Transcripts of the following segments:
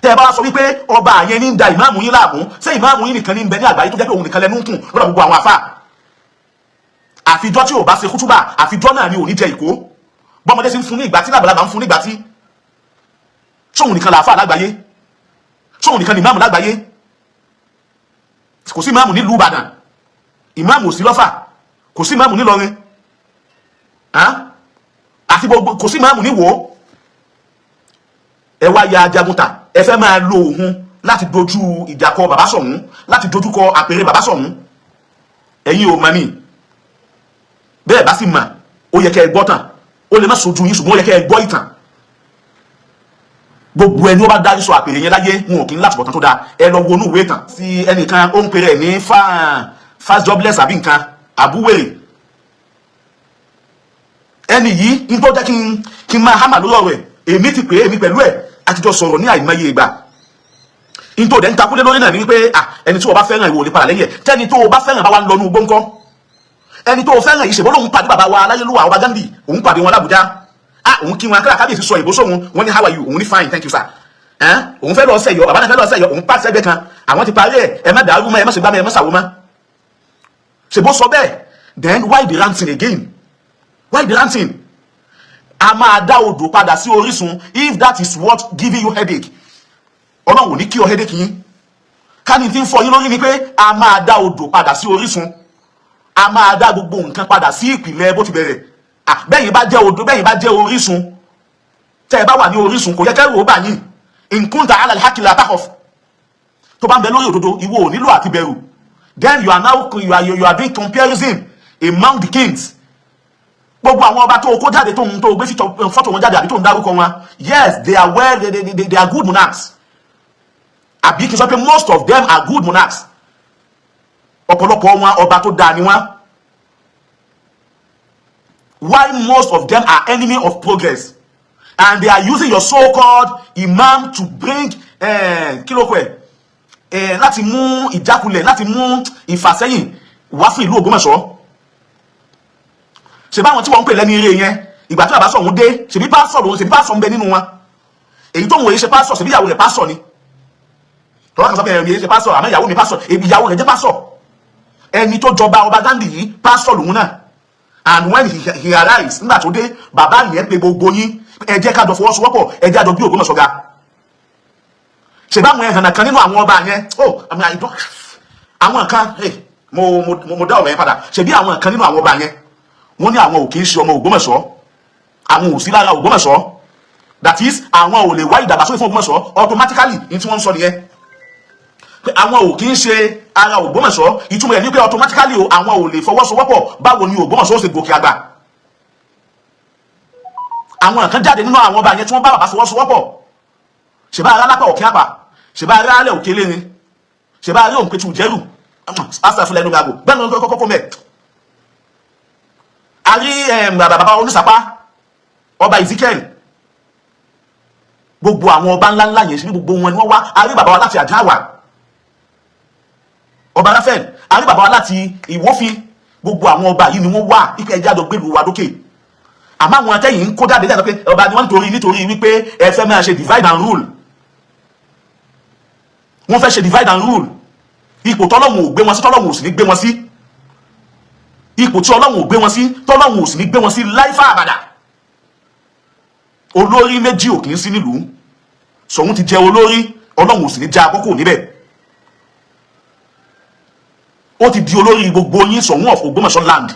tẹ́ bá sọ wípé ọba yẹn ní da ìmáàmù yín láàmú ṣé ìmáàmù yín nìkan ní bẹ ní àgbáyé tó jẹ́ pé òun nìkan lẹ́nu ń kùn lọ́dọ̀ gbogbo àwọn àfà àfijọ́ tí ò bá ṣe kútúbà àfijọ́ náà ni ò ní jẹ ìkó bọ́mọdé sì ń fún ní ìgbà tí làbàlábà ń fún ní ìgbà tí sóhun nìkan làáfà lágbàáyé sóhun nìkan ni ìmáàmù lágbàáyé kò sí ìmáàmù nílùú Ìbàdàn ìmáàmù sí lọ́fà kò sí ìmáàmù nílọrin àti gbogbo kò sí ìmáàmù níwò ẹ wá ya ajagunta ẹ fẹ́ máa lo òun láti dojú ìjà kọ bàbá Soun láti dojú kọ àpèrè bàbá Soun ẹ̀yin ò mọ̀ ní bẹ́ẹ̀ bá sì mọ̀ ó yẹ kẹ́ ẹ gbọ́ tàn ó lè má sojú yín ṣùgbọ́n ó yẹ kẹ́ ẹ gbọ́ ìtàn gbogbo ẹni ó bá dárí sọ àpèrè yẹn láyé wọn ò kí ń láti bọ̀tán tó dáa ẹ lọ wọnú ìwé ìtàn sí ẹnìkan ó ń pèrè ẹ̀ ní fast jobless àbí nǹkan àbúwèrè ẹni yìí ní tó jẹ́ kí n máa hámà lórí ọ̀rọ̀ ẹ̀ èmi ti pè é èmi pẹ̀lú ẹ̀ àtijọ́ sọ̀rọ̀ ní àìmọye ìgbà ní tó dẹ̀ ń takúlé lórí náà ní wípé ẹni tí o bá fẹ́ràn ìwò ní padà lẹ́yìn ẹ̀ tẹ́ni tó o bá fẹ́ràn bá wa ń lọ ní ugbó ńkọ́ ẹni tó o fẹ́ràn yìí ṣèbó lòun pàdé bàbá wa aláyélúwà Ọba Gandhi òun pàdé wọn l'Àbújá òun kí wọn akẹ́rẹ́ kábíyèsí sọ ìbò sóhun wọn ní how are you òun ní fine thank you sir òun fẹ́ lọ sẹ́yọ bàbá náà fẹ́ lọ sẹ́yọ òun pàṣẹ ẹgbẹ́ kan àwọn ti parí ẹ má dàrú mọ́ ẹ má ṣe gbá mọ́ ẹ má ṣàwó mọ́ ṣèbó sọ bẹ́ẹ̀ then why the ranting again why the ranting a máa dá odò padà sí orísun if that is what giving you headache Ọlọ́run ò ní kí ọ headache yín ká ní tí ń fọ yín lórí ni pé a máa dá odò padà sí orísun a máa dá gbogbo nǹkan padà sí ìpìlẹ̀ bó ti bẹ̀rẹ̀ bẹ́yìn bá jẹ́ odò bẹ́yìn bá jẹ́ orísun tẹ́ ẹ bá wà ní orísun kò yẹ kẹ́rù ó bà yín nkúntà alal haqi la takhaf tó bá ń bẹ lórí òdodo ìwọ ò nílò àti bẹ̀rù then you are doing comparison among the kings gbogbo àwọn ọba tó kó jáde tó gbé fọ́tò wọn jáde àbí tó ń dárúkọ wọn yes they are well they are good monarchs àbí kí n sọ pé most of them are good monarchs ọ̀pọ̀lọpọ̀ wọn ọba tó dáa ni wọn while most of them are enemy of progress and they are using your so-called imam to bring kílókò láti mú ìjákulẹ̀ láti mú ìfàsẹ́yìn wá fún ìlú Ògbómọ̀ṣọ́ ṣe báwọn tí wọ́n ń pè lẹ́ni eré yẹn ìgbà tí bàbá Soun dé ṣebí pásọ̀ lòun ṣebí pásọ̀ ń bẹ nínú wọn èyí tó ń wòye ṣe pásọ̀ ṣebí ìyàwó rẹ̀ pásọ̀ ni tọ́wọ́ kan sọ pé ẹ̀rọ ṣe pásọ̀ àmọ́ ìyàwó mi pásọ̀ èbí ìyàwó rẹ̀ jẹ́ pásọ̀ ẹni tó jọba Ọba Gandhi yìí pásọ̀ lòun náà and when he arrives nígbà tó dé bàbá yẹn pe gbogbo yín ẹ jẹ́ ká jọ fọwọ́sowọ́pọ̀ ẹ jẹ́ àjọ bí Ògbómọ̀ṣọ́ ga ṣe báwọn ẹ̀hànà kan nínú àwọn ọba yẹn àwọn kan mo dá ọ̀rọ̀ yẹn padà ṣe bí àwọn kan nínú àwọn ọba yẹn wọ́n ní àwọn ò kí ń ṣe ọmọ Ògbómọ̀ṣọ́ àwọn ò sí lára Ògbómọ̀ṣọ́ that is àwọn ò lè wá ìdàgbàsókè fún Ògbómọ̀ṣọ́ automatically ní tí wọ́n ń sọ nìyẹn pé àwọn ò kí ń ṣe ara Ògbómọ̀ṣọ́ ìtumọ̀ ẹ̀ ní pé automatically àwọn ò lè fọwọ́sowọ́pọ̀ báwo ni Ògbómọ̀ṣọ́ ó ṣe gòkè àgbà àwọn kan jáde nínú àwọn ọba yẹn tí wọ́n bá bàbá fọwọ́sowọ́pọ̀ ṣèbá ara lápá òkè àpà ṣèbá ara alẹ́ òkè lérin ṣèbá ara òun pẹ̀tù jẹ́rù asàfilẹ̀ ẹnu gàgò bẹ́ẹ̀ ló ń kọ́kọ́ mẹ́ a rí bàbá onísàpá ọba Ezekiel gbogbo àwọn ọba ńláńlá yẹn sí gbogbo wọn ni wọ́n wá a rí bàbá wa láti Àdáwà ọba Ráfẹ́l a rí bàbá wa láti Ìwófin gbogbo àwọn ọba yìí ni wọ́n wá ipe ẹjẹ́ àjọ gbèlú wa lókè àmọ́ àwọn akẹ́yìn ń kó jáde jáde pé ọba ni wọ́n nítorí wípé ẹ fẹ́ máa ṣe divide and rule wọ́n fẹ́ ṣe divide and rule ipò tọ́lọ́hun ò gbé wọn sí tọ́lọ́hun ò sì ní gbé wọn sí ipò tí Ọlọ́hun ò gbé wọn sí tọ́lọ́hun ò sì ní gbé wọn sí láìfà àbàdà olórí méjì ò kì í sí nílùú Soun ti jẹ olórí Ọlọ́hun ò sì ní já àkókò níbẹ̀ ó ti di olórí gbogbo yín Soun of Ogbomosho land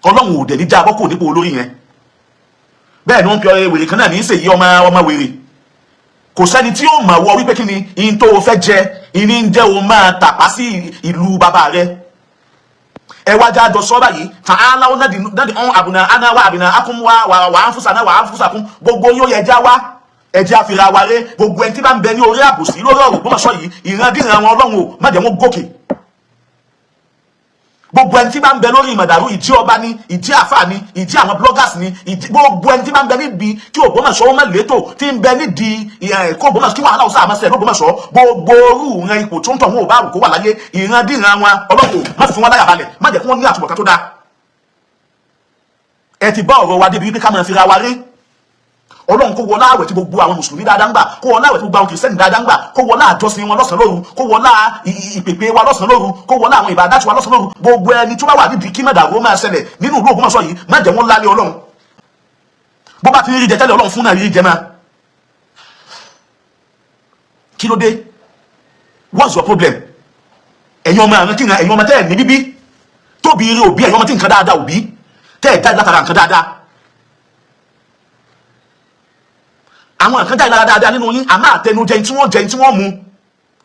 Ọlọ́hun ò dẹ̀ ní já àkókò nípò olórí yẹn bẹ́ẹ̀ ni wọ́n pe wèrè kan náà ní í ṣèyí ọmọ wèrè kò sẹ́ni tí ó mọ̀ wọ wípé kí ni in tó o fẹ́ jẹ ìní ń jẹ́ o máa tàpá sí ìlú bàbá rẹ ẹ wá já jọ sọ báyìí tàn án náà di ọ̀hún àbùnà àná wà àbùnà akún wà á ń fúsà náà wà á ń fúsà kún gbogbo yóò yẹ já wá ẹjẹ́ àfihàn wa rẹ gbogbo ẹni tí bá ń bẹ ní orí àbòsí lórí ọ̀rọ̀ Ògbómọ̀ṣọ́ yìí ìrandíran wọn Ọlọ́run ò má jẹ́ wọn gòkè gbogbo ẹni tí bá ń bẹ lórí ìmọ̀dàrú ìjí ọba ni ìjí àfà ni ìjí àwọn bloggers ni gbogbo ẹni tí bá ń bẹ níbi kí Ògbómọ̀ṣọ́ ó má létò tí ń bẹ nídìí kó Ògbómọ̀ṣọ́ kí wàhálà ọ̀sán àmọ́sẹ̀ l'Ògbómọ̀ṣọ́ gbogbo orú ìran ipò tó ń tọ̀ wọn ò bá rò kó wà láyé ìrandíran wọn Ọlọ́run má fi wọn láyà balẹ̀ má jẹ́ kí wọ́n ní àtúbọ̀tán tó dáa ẹ ti bá ọ̀rọ̀ wa débi wípé ká máa fi ra wa rí Ọlọ́run kó wọlá àwẹ̀ tí gbogbo àwọn mùsùlùmí dáadáa ń gbà, kó wọlá àwẹ̀ tí gbogbo àwọn kìrìsìtẹ́nì dáadáa ń gbà, kó wọlá àjọsìn wọn lọ́sàn lóru, kó wọlá ìpèpè wa lọ́sàn lóru, kó wọlá àwọn ìbádàtì wa lọ́sàn lóru. Gbogbo ẹni tó bá wà nídìí kí mẹ́dàgbó máa ṣẹlẹ̀ nínú ìlú Ògbómọ̀ṣọ́ yìí, má jẹ́ wọ́n lálé Ọlọ́run. Bó bá ti rí jẹ tẹ́lẹ̀ Ọlọ́run fún náà rí jẹ máa. Kí ló dé? What's your problem? Ẹ̀yin ọmọ àwọn kíran, ẹ̀yin ọmọ tẹ́ ẹ̀ ní bíbí, tóbi rí òbí, ẹ̀yin ọmọ tí nǹkan dáadáa òbí, tẹ́ ẹ̀ jáde látara nǹkan dáadáa. Àwọn nǹkan jáde dáadáa nínú yín, àmọ́ àtẹnujẹ tí wọ́n mu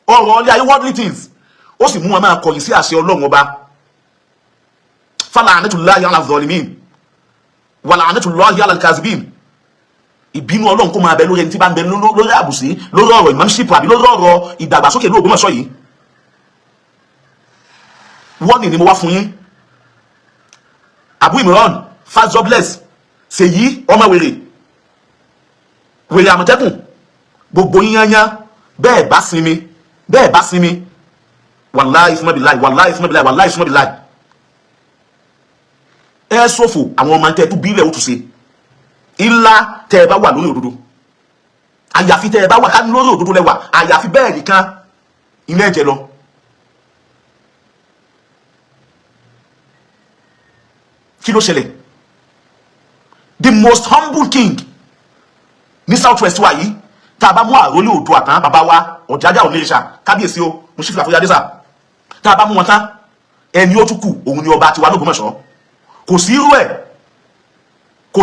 ọ̀rọ̀ ilé ayé worldly things, ó sì mú wọn máa kọ̀yìn sí àṣẹ Ọlọ́run ọba. Fala'natullahi 'ala adh-dhalimin wa la'natullahi 'ala al-kazibin. Ìbínú Ọlọ́run kó máa bẹ lórí ẹni tí bá ń bẹ lórí àbùsí, lórí ọ̀rọ̀ imamship àbí lórí ọ̀rọ̀ ìdàgbàsókè ní Ògbómọ̀ṣọ́ yìí. Wọ́n ní mo wá fún yín. Abu Imran, fast jobless, Ṣèyí ọmọ wèrè Àmọ̀tẹ́kùn, gbogbo yín yányá, bẹ́ẹ̀ bá sinmi, wallahi suma billahi, ẹ sọ́fò àwọn ọmọ tẹ́ tó bí ilẹ̀ ó tún ṣe. Ilá tẹ́ ẹ bá wà lórí òdodo, àyàfi tẹ́ ẹ bá wà ká lórí òdodo lẹ́wà, àyàfi bẹ́ẹ̀ nìkan ilé ẹ̀jẹ̀ lọ. Kí ló ṣẹlẹ̀? The most humble king ní southwest wa yìí, tá a bá mú àrólé Oòduà tán, bàbá wa Ọ̀jájá Ọ̀nìrìṣà, kábíyèsí o, mo ṣífìlà fún yadéṣà, tá a bá mú wọn tán, ẹni ó tún kù òun ni ọba tiwa l'Ògbómọ̀ṣọ́. Kò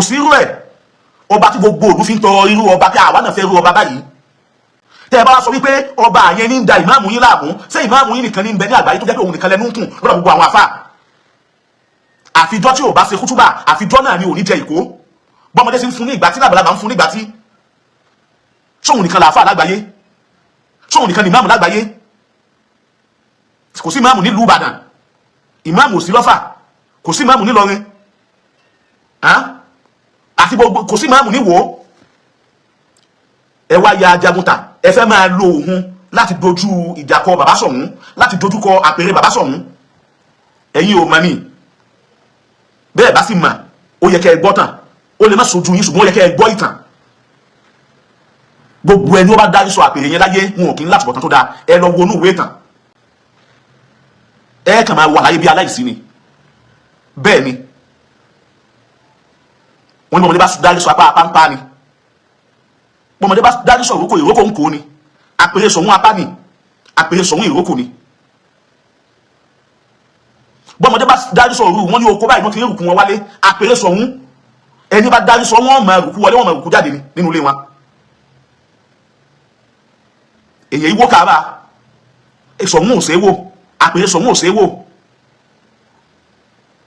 sí irú ẹ̀, ọba tí gbogbo òlú fi ń tọrọ irú ọba, kí àwa náà fẹ́ irú ọba báyìí. Tẹ́ ẹ bá sọ wípé ọba yẹn ní ń da ìmáàmù yín láàmú, ṣé ìmáàmù yín nìkan ní ń bẹ ní àgbáyé tó jẹ́ pé òun nìkan lẹ́nu ń kùn lọ́dọ̀ gbogbo àwọn àfà? Àfijọ́ tí ò bá ṣe kútúbà, àfijọ́ náà ni ò ní jẹ ìkó. Bọ́mọdé sì ń fún ní ìgbà tí, lágbàlagbà ń fún ní ìgbà tí. Sóhun nìkan làáfà lágbàáyé, sóhun nìkan ni ìmáàmù lágbàáyé. Kò sí ìmáàmù nílùú Ìbàdàn, ìmáàmù ò sí l'Ọ́fà, kò sí ìmáàmù nílọrin, àti gbogbo kò sí ìmáàmù níwò. Ẹ wá ya Jagunta, ẹ fẹ́ máa lo òun láti dojú ìjà kọ bàbá Soun, láti dojú kọ àpèrè bàbá Soun. Ẹ̀yin ò mọ̀ ní, bẹ́ẹ̀ bá sì mà, ó yẹ kẹ́ ẹ gbọ́ tàn, ó lè má sojú yín ṣùgbọ́n ó yẹ kẹ́ ẹ gbọ́ ìtàn. Gbogbo ẹni ó bá dárí sọ àpèrè yẹn láyé, wọn ò kí ń láti bọ̀tán tó dáa. Ẹ lọ wọnú ìwé ìtàn, ẹ kàn máa wà láyé bí aláìsí ni. Bẹ́ẹ̀ ni wọ́n ní bọ́mọdé bá dárí sọ apá ń pa ni, bọ́mọdé bá dárí sọ ìrókò ń kó ni, àpèrè Soun apá ni, àpèrè Soun ìrókò ni. Bọ́mọdé bá dárí sọ òru, wọ́n ní oko báyìí wọ́n ti rí rùkú wọn wálé, àpèrè Soun. Ẹni bá dárí sọ wọ́n máa rùkú wọlé, wọ́n máa rùkú jáde nínú ilé wọn. Èyí wó Káàbà, Soun ò ṣe é wò, àpèrè Soun ò ṣe é wò.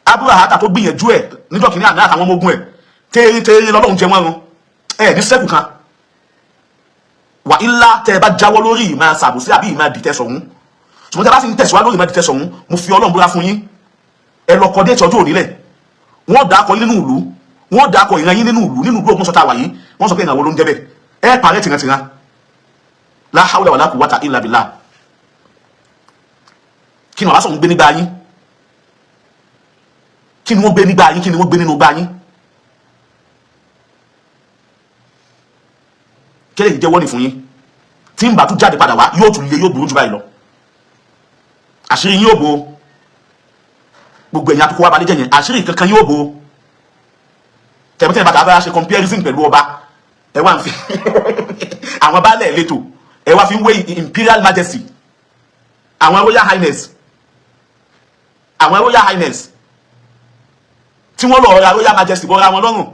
Aburahata tó gbìyànjú ẹ̀ níjọ́ kìíní àná àtàwọn ọmọ ogun ẹ̀, tẹ́ẹ̀rẹ́ lọ́lọ́run jẹ wọ́n run, ẹ̀ ní sẹ́kù kan. Wà ilá tẹ́ ẹ bá jáwọ́ lórí ìmá ṣàbòsí àbí ìmá dìtẹ̀ Soun. Ṣùgbọ́n tẹ́ bá sì ń tẹ̀síwá lórí ìmá dìtẹ̀ Soun, mo fi Ọlọ́run búra fún yín, ẹ lọ kọ déètì ọjọ́ òní lẹ̀. Wọ́n dákọ̀ yín nínú ìlú, wọ́n dákọ̀ ìran yín nínú ìlú Ògbómọ̀ṣọ́ tá a wà yìí, wọ́n sọ pé ìrànwọ́ ló ń jẹ́ bẹ́ẹ̀. Ẹ parẹ́ tìrantìran. La hawla wala quwwata illa billah. Kí ni bàbá Soun gbé nígbà yín? Kí ni wọ́n gbé nígbà yín? Kí ni wọ́n gbé nínú gbà yín? Kí lè jẹ́ wọ́n ní fún yín? Tí ń bá tún jáde padà wá, yóò tún lé, yóò burú jù báyìí lọ. Àṣírí yín yóò bò. Gbogbo ẹ̀yin àtúkọ́ wa balẹ̀ jẹ́ yẹn, àṣírí kankan yóò bò. Tẹ̀mítẹ̀mí bàtà bá ṣe comparison pẹ̀lú ọba, ẹ wá ń fi àwọn baálẹ̀ ìletò, ẹ wá fi ń wé imperial majesty, àwọn royal highness, tí wọ́n lọ ra royal majesty bọ́ra wọn lọ́rùn,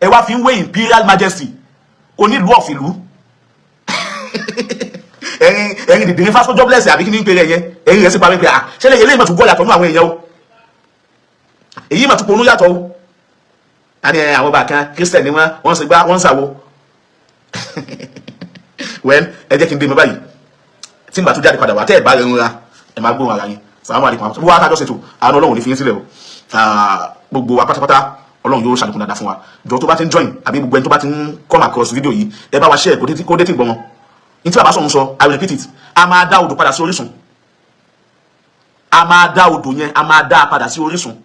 ẹ wá fi ń wé imperial majesty onílùú ọ̀fìlú. ẹ̀yin dìde ní fásitì jobless àbí kí ní ń pèrè ẹ̀yẹn, ẹ̀yin rẹ̀ sì parí pé ṣẹlẹ̀ ilé ìmọ̀tún gbọ́ yàtọ̀ nínú àwọn èèyàn o, èyí mọ̀tún ponú yàtọ̀ o. Àní àwọn ọba kan Christian ni wọ́n sì gbá wọ́n sàwọ́. Well, ẹ jẹ́ kí n dé mi báyìí, tí n bá tún jáde padà wá tẹ́ ẹ̀ bá rẹ̀ ń ra ẹ̀ máa gbóhùn ara yín. Assalamu alaikum. Gbogbo wa kájọ́ ṣètò àwọn Ọlọ́run ní fi yín sílẹ̀ o. Gbogbo wa pátápátá Ọlọ́run yóò ṣàlékún dáadáa fún wa. Jọ tó bá ti ń join àbí gbogbo ẹni tó bá ti ń come across video yìí, ẹ bá wa share kó dé tí gbọ́ wọn. Ní tí bàbá Soun sọ, I will repeat it, a máa dá odò padà sí orísun, a máa dá odò yẹn, a máa dá padà sí orísun.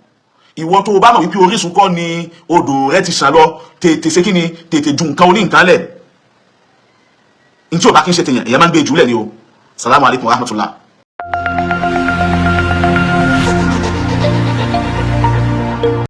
ìwọ tó bá mọ̀ wípé orísun kọ́ ni odò rẹ ti sàn lọ tètè ṣe kí ni tètè ju nǹkan oní nǹkan lẹ̀ ní tí ò bá kí ń ṣe tèèyàn èèyàn máa ń gbé jùlẹ̀ ni o. Salamu alaikum wa rahmatullah.